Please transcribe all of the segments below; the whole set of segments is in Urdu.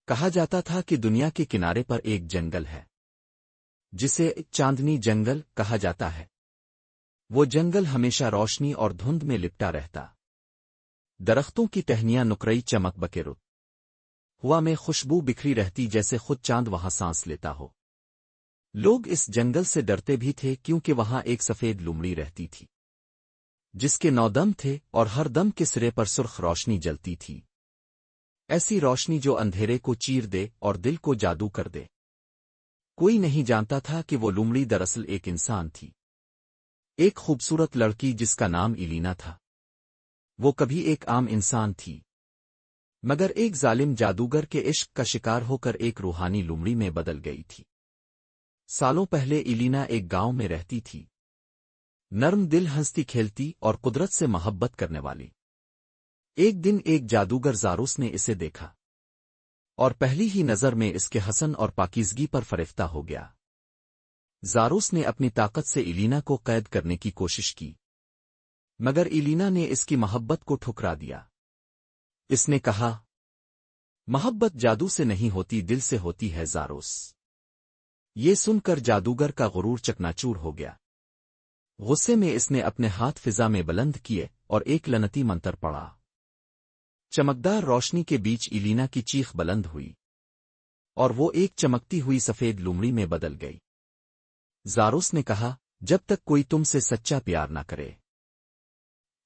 کہا جاتا تھا کہ دنیا کے کنارے پر ایک جنگل ہے جسے چاندنی جنگل کہا جاتا ہے۔ وہ جنگل ہمیشہ روشنی اور دھند میں لپٹا رہتا، درختوں کی ٹہنیاں نکرئی چمک بکیرت، ہوا میں خوشبو بکھری رہتی جیسے خود چاند وہاں سانس لیتا ہو۔ لوگ اس جنگل سے ڈرتے بھی تھے کیونکہ وہاں ایک سفید لومڑی رہتی تھی جس کے 9 دم تھے اور ہر دم کے سرے پر سرخ روشنی جلتی تھی، ایسی روشنی جو اندھیرے کو چیر دے اور دل کو جادو کر دے۔ کوئی نہیں جانتا تھا کہ وہ لومڑی دراصل ایک انسان تھی، ایک خوبصورت لڑکی جس کا نام ایلینا تھا۔ وہ کبھی ایک عام انسان تھی، مگر ایک ظالم جادوگر کے عشق کا شکار ہو کر ایک روحانی لومڑی میں بدل گئی تھی۔ سالوں پہلے ایلینا ایک گاؤں میں رہتی تھی، نرم دل، ہنستی کھیلتی اور قدرت سے محبت کرنے والی۔ ایک دن ایک جادوگر زاروس نے اسے دیکھا اور پہلی ہی نظر میں اس کے حسن اور پاکیزگی پر فریفتہ ہو گیا۔ زاروس نے اپنی طاقت سے ایلینا کو قید کرنے کی کوشش کی، مگر ایلینا نے اس کی محبت کو ٹھکرا دیا۔ اس نے کہا، محبت جادو سے نہیں ہوتی، دل سے ہوتی ہے زاروس۔ یہ سن کر جادوگر کا غرور چکناچور ہو گیا۔ غصے میں اس نے اپنے ہاتھ فضا میں بلند کیے اور ایک لعنتی منتر پڑھا۔ چمکدار روشنی کے بیچ ایلینا کی چیخ بلند ہوئی اور وہ ایک چمکتی ہوئی سفید لومڑی میں بدل گئی۔ زاروس نے کہا، جب تک کوئی تم سے سچا پیار نہ کرے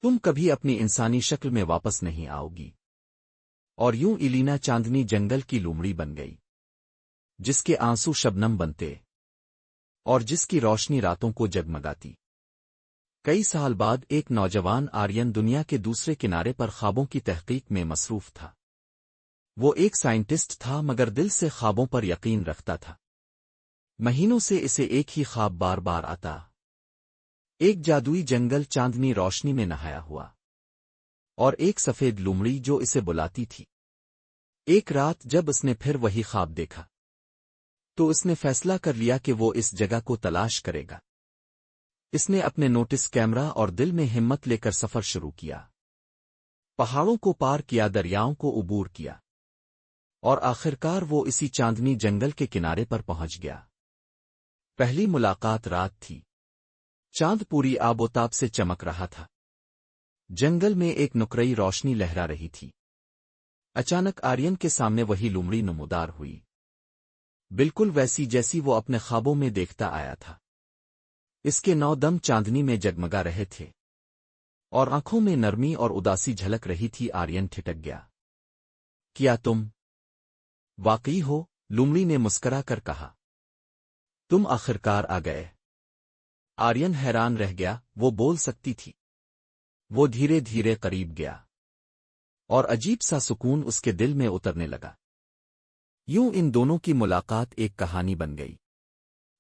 تم کبھی اپنی انسانی شکل میں واپس نہیں آؤ گی۔ اور یوں ایلینا چاندنی جنگل کی لومڑی بن گئی، جس کے آنسو شبنم بنتے اور جس کی روشنی راتوں کو جگمگاتی۔ کئی سال بعد ایک نوجوان آرین دنیا کے دوسرے کنارے پر خوابوں کی تحقیق میں مصروف تھا۔ وہ ایک سائنٹسٹ تھا مگر دل سے خوابوں پر یقین رکھتا تھا۔ مہینوں سے اسے ایک ہی خواب بار بار آتا، ایک جادوئی جنگل چاندنی روشنی میں نہایا ہوا اور ایک سفید لومڑی جو اسے بلاتی تھی۔ ایک رات جب اس نے پھر وہی خواب دیکھا تو اس نے فیصلہ کر لیا کہ وہ اس جگہ کو تلاش کرے گا۔ اس نے اپنے نوٹس کیمرہ اور دل میں ہمت لے کر سفر شروع کیا، پہاڑوں کو پار کیا، دریاؤں کو عبور کیا اور آخرکار وہ اسی چاندنی جنگل کے کنارے پر پہنچ گیا۔ پہلی ملاقات رات تھی، چاند پوری آب و تاب سے چمک رہا تھا، جنگل میں ایک نکرئی روشنی لہرا رہی تھی۔ اچانک آرین کے سامنے وہی لومڑی نمودار ہوئی، بالکل ویسی جیسی وہ اپنے خوابوں میں دیکھتا آیا تھا۔ اس کے 9 دم چاندنی میں جگمگا رہے تھے اور آنکھوں میں نرمی اور اداسی جھلک رہی تھی۔ آرین ٹھٹک گیا۔ کیا تم واقعی ہو؟ لومڑی نے مسکرا کر کہا، تم آخرکار آ گئے۔ آرین حیران رہ گیا، وہ بول سکتی تھی۔ وہ دھیرے دھیرے قریب گیا اور عجیب سا سکون اس کے دل میں اترنے لگا۔ یوں ان دونوں کی ملاقات ایک کہانی بن گئی۔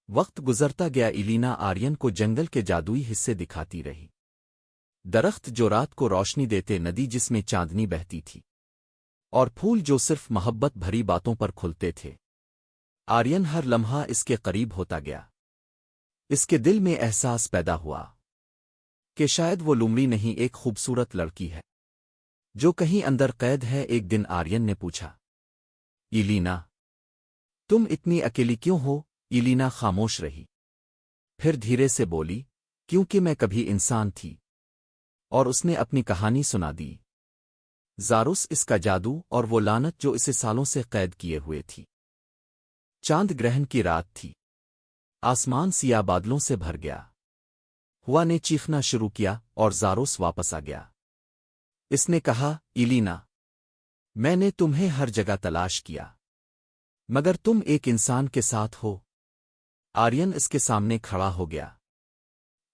وقت گزرتا گیا، ایلینا آرین کو جنگل کے جادوئی حصے دکھاتی رہی، درخت جو رات کو روشنی دیتے، ندی جس میں چاندنی بہتی تھی اور پھول جو صرف محبت بھری باتوں پر کھلتے تھے۔ آرین ہر لمحہ اس کے قریب ہوتا گیا۔ اس کے دل میں احساس پیدا ہوا کہ شاید وہ لومڑی نہیں، ایک خوبصورت لڑکی ہے جو کہیں اندر قید ہے۔ ایک دن آرین نے پوچھا، ایلینا تم اتنی اکیلی کیوں ہو؟ ایلینا خاموش رہی، پھر دھیرے سے بولی، کیونکہ میں کبھی انسان تھی۔ اور اس نے اپنی کہانی سنا دی، زاروس، اس کا جادو اور وہ لعنت جو اسے سالوں سے قید کیے ہوئے تھی۔ چاند گرہن کی رات تھی، آسمان سیاہ بادلوں سے بھر گیا، ہوا نے چیخنا شروع کیا اور زاروس واپس آ گیا۔ اس نے کہا، ایلینا میں نے تمہیں ہر جگہ تلاش کیا مگر تم ایک انسان کے ساتھ ہو۔ آرین اس کے سامنے کھڑا ہو گیا،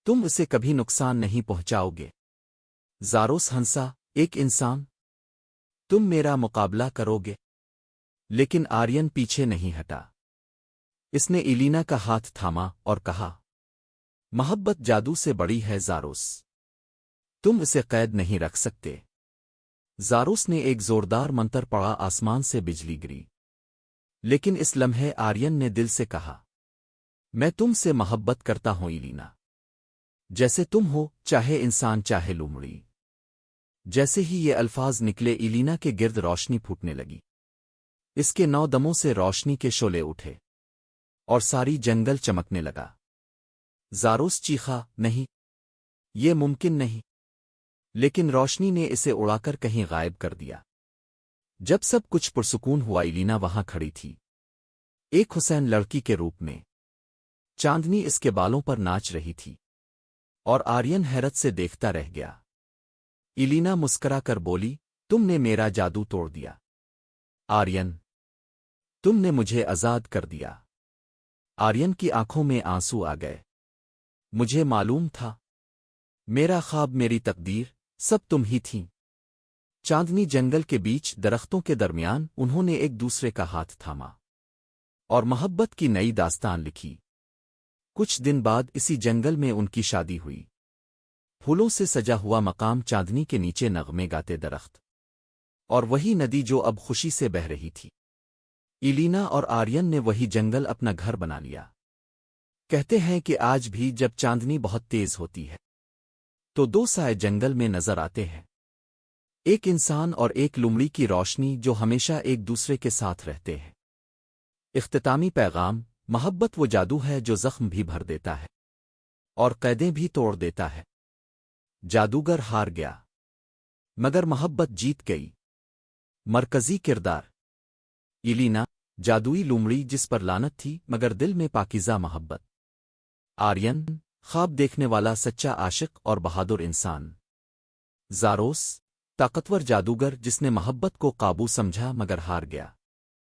تم اسے کبھی نقصان نہیں پہنچاؤ گے؟ زاروس ہنسا، ایک انسان؟ تم میرا مقابلہ کرو گے؟ لیکن آرین پیچھے نہیں ہٹا۔ اس نے ایلینا کا ہاتھ تھاما اور کہا، محبت جادو سے بڑی ہے زاروس، تم اسے قید نہیں رکھ سکتے۔ زاروس نے ایک زوردار منتر پڑھا، آسمان سے بجلی گری، لیکن اس لمحے آرین نے دل سے کہا، میں تم سے محبت کرتا ہوں ایلینا، جیسے تم ہو، چاہے انسان چاہے لومڑی۔ جیسے ہی یہ الفاظ نکلے، ایلینا کے گرد روشنی پھوٹنے لگی، اس کے 9 دموں سے روشنی کے شعلے اٹھے اور ساری جنگل چمکنے لگا۔ زاروس چیخا، نہیں، یہ ممکن نہیں، لیکن روشنی نے اسے اڑا کر کہیں غائب کر دیا۔ جب سب کچھ پرسکون ہوا، ایلینا وہاں کھڑی تھی، ایک حسین لڑکی کے روپ میں۔ چاندنی اس کے بالوں پر ناچ رہی تھی اور آرین حیرت سے دیکھتا رہ گیا۔ ایلینا مسکرا کر بولی، تم نے میرا جادو توڑ دیا آرین، تم نے مجھے آزاد کر دیا۔ آرین کی آنکھوں میں آنسو آ گئے۔ مجھے معلوم تھا، میرا خواب، میری تقدیر، سب تم ہی تھیں۔ چاندنی جنگل کے بیچ درختوں کے درمیان انہوں نے ایک دوسرے کا ہاتھ تھاما اور محبت کی نئی داستان لکھی۔ کچھ دن بعد اسی جنگل میں ان کی شادی ہوئی۔ پھولوں سے سجا ہوا مقام، چاندنی کے نیچے نغمے گاتے درخت، اور وہی ندی جو اب خوشی سے بہہ رہی تھی۔ ایلینا اور آرین نے وہی جنگل اپنا گھر بنا لیا۔ کہتے ہیں کہ آج بھی جب چاندنی بہت تیز ہوتی ہے تو 2 سائے جنگل میں نظر آتے ہیں، ایک انسان اور ایک لومڑی کی روشنی جو ہمیشہ ایک دوسرے کے ساتھ رہتے ہیں۔ اختتامی پیغام: محبت وہ جادو ہے جو زخم بھی بھر دیتا ہے اور قیدیں بھی توڑ دیتا ہے۔ جادوگر ہار گیا مگر محبت جیت گئی۔ مرکزی کردار: ایلینا، جادوئی لومڑی جس پر لعنت تھی مگر دل میں پاکیزہ محبت۔ آرین، خواب دیکھنے والا سچا عاشق اور بہادر انسان۔ زاروس، طاقتور جادوگر جس نے محبت کو قابو سمجھا مگر ہار گیا۔